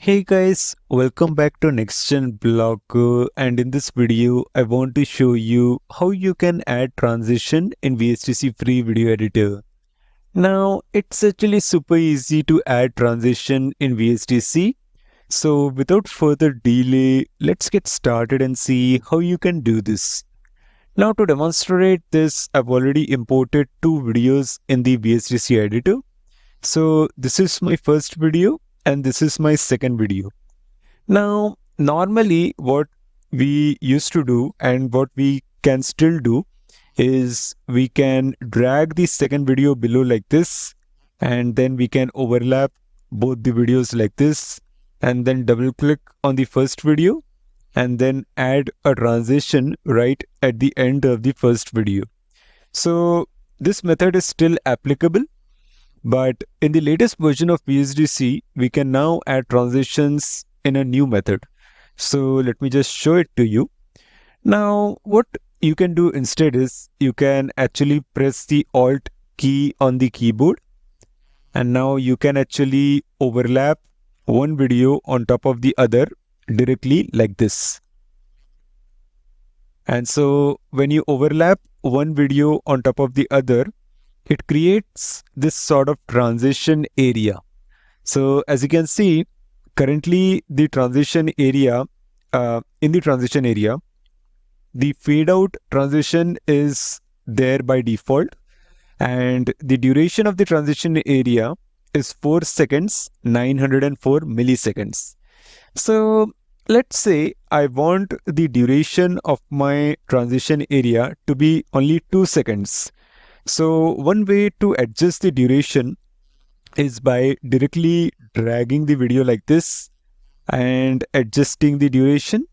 Hey guys, welcome back to NextGen Blogger, and in this video I want to show you how you can add transition in VSDC free video editor. Now it's actually super easy to add transition in VSDC. So without further delay, let's get started and see how you can do this. Now to demonstrate this, I've already imported two videos in the VSDC editor. So this is my first video and this is my second video. Now, normally what we used to do and what we can still do is we can drag the second video below like this, and then we can overlap both the videos like this, and then double click on the first video and then add a transition right at the end of the first video. So this method is still applicable, but in the latest version of VSDC, we can now add transitions in a new method. So let me just show it to you. Now, what you can do instead is you can actually press the Alt key on the keyboard, and now you can actually overlap one video on top of the other directly like this. And so when you overlap one video on top of the other, it creates this sort of transition area. So as you can see, currently the transition area, in the transition area, the fade out transition is there by default, and the duration of the transition area is 4 seconds, 904 milliseconds. So let's say I want the duration of my transition area to be only 2 seconds. So one way to adjust the duration is by directly dragging the video like this and adjusting the duration.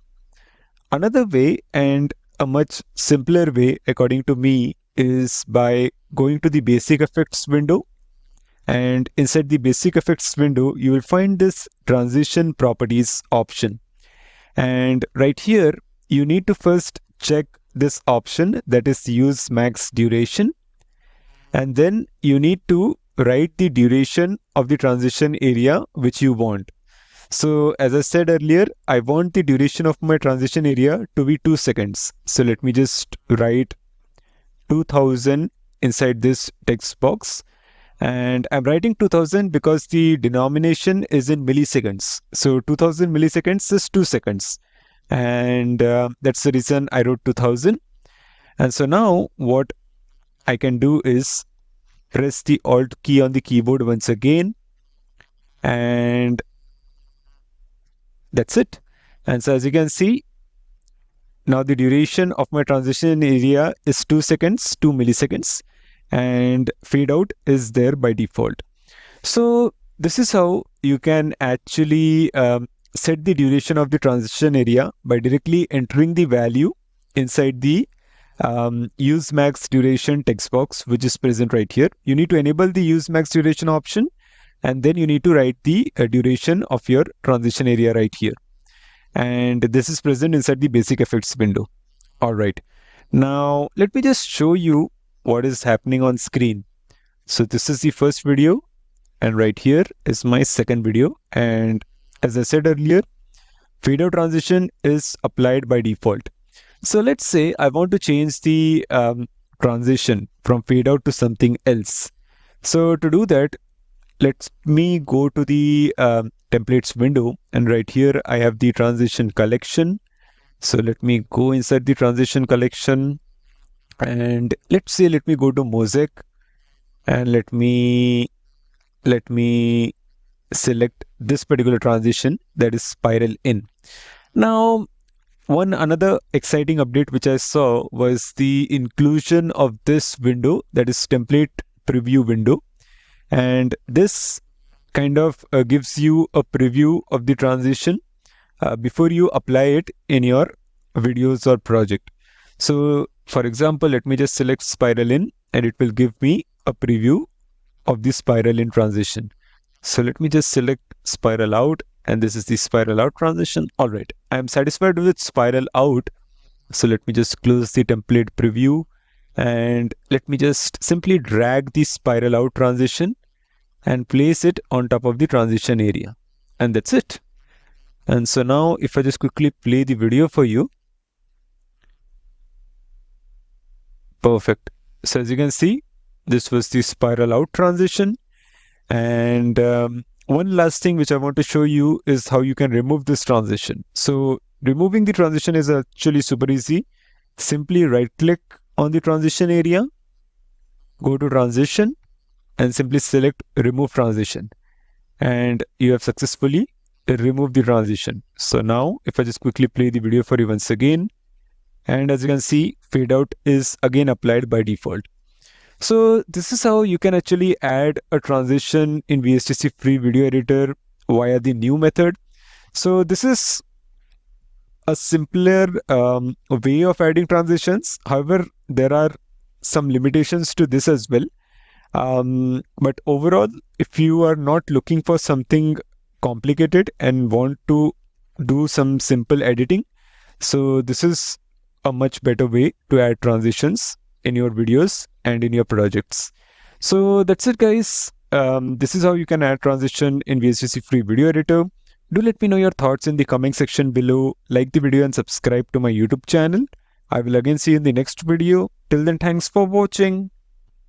Another way, and a much simpler way according to me, is by going to the basic effects window, and inside the basic effects window you will find this transition properties option, and right here you need to first check this option, that is use max duration, and then you need to write the duration of the transition area which you want. So as I said earlier, I want the duration of my transition area to be 2 seconds. So let me just write 2000 inside this text box, and I'm writing 2000 because the denomination is in milliseconds. So 2000 milliseconds is 2 seconds, and that's the reason I wrote 2000. And so now what I can do is press the Alt key on the keyboard once again, and that's it. And so as you can see, now the duration of my transition area is 2 seconds, 2 milliseconds, and fade out is there by default. So this is how you can actually set the duration of the transition area by directly entering the value inside the use max duration text box, which is present right here. You need to enable the use max duration option, and then you need to write the duration of your transition area right here, and this is present inside the basic effects window. All right, now let me just show you what is happening on screen. So this is the first video, and right here is my second video, and as I said earlier, fade out transition is applied by default. So let's say I want to change the transition from fade out to something else. So to do that, let me go to the templates window, and right here I have the transition collection. So let me go inside the transition collection, and let's say let me go to mosaic, and let me select this particular transition, that is spiral in. Now another exciting update which I saw was the inclusion of this window, that is template preview window, and this kind of gives you a preview of the transition before you apply it in your videos or project. So for example, let me just select spiral in, and it will give me a preview of the spiral in transition. So let me just select spiral out, and this is the spiral out transition. All right, I'm satisfied with spiral out. So let me just close the template preview, and let me just simply drag the spiral out transition and place it on top of the transition area, and that's it. And so now if I just quickly play the video for you. Perfect. So as you can see, this was the spiral out transition. And one last thing which I want to show you is how you can remove this transition. So removing the transition is actually super easy. Simply right click on the transition area, go to transition and simply select remove transition. And you have successfully removed the transition. So now if I just quickly play the video for you once again, and as you can see, fade out is again applied by default. So this is how you can actually add a transition in VSDC free video editor via the new method. So this is a simpler way of adding transitions. However, there are some limitations to this as well. But overall, if you are not looking for something complicated and want to do some simple editing, so this is a much better way to add transitions in your videos and in your projects. So that's it, guys. This is how you can add transition in VSDC free video editor. Do let me know your thoughts in the comment section below. Like the video and subscribe to my YouTube channel. I will again see you in the next video. Till then, thanks for watching.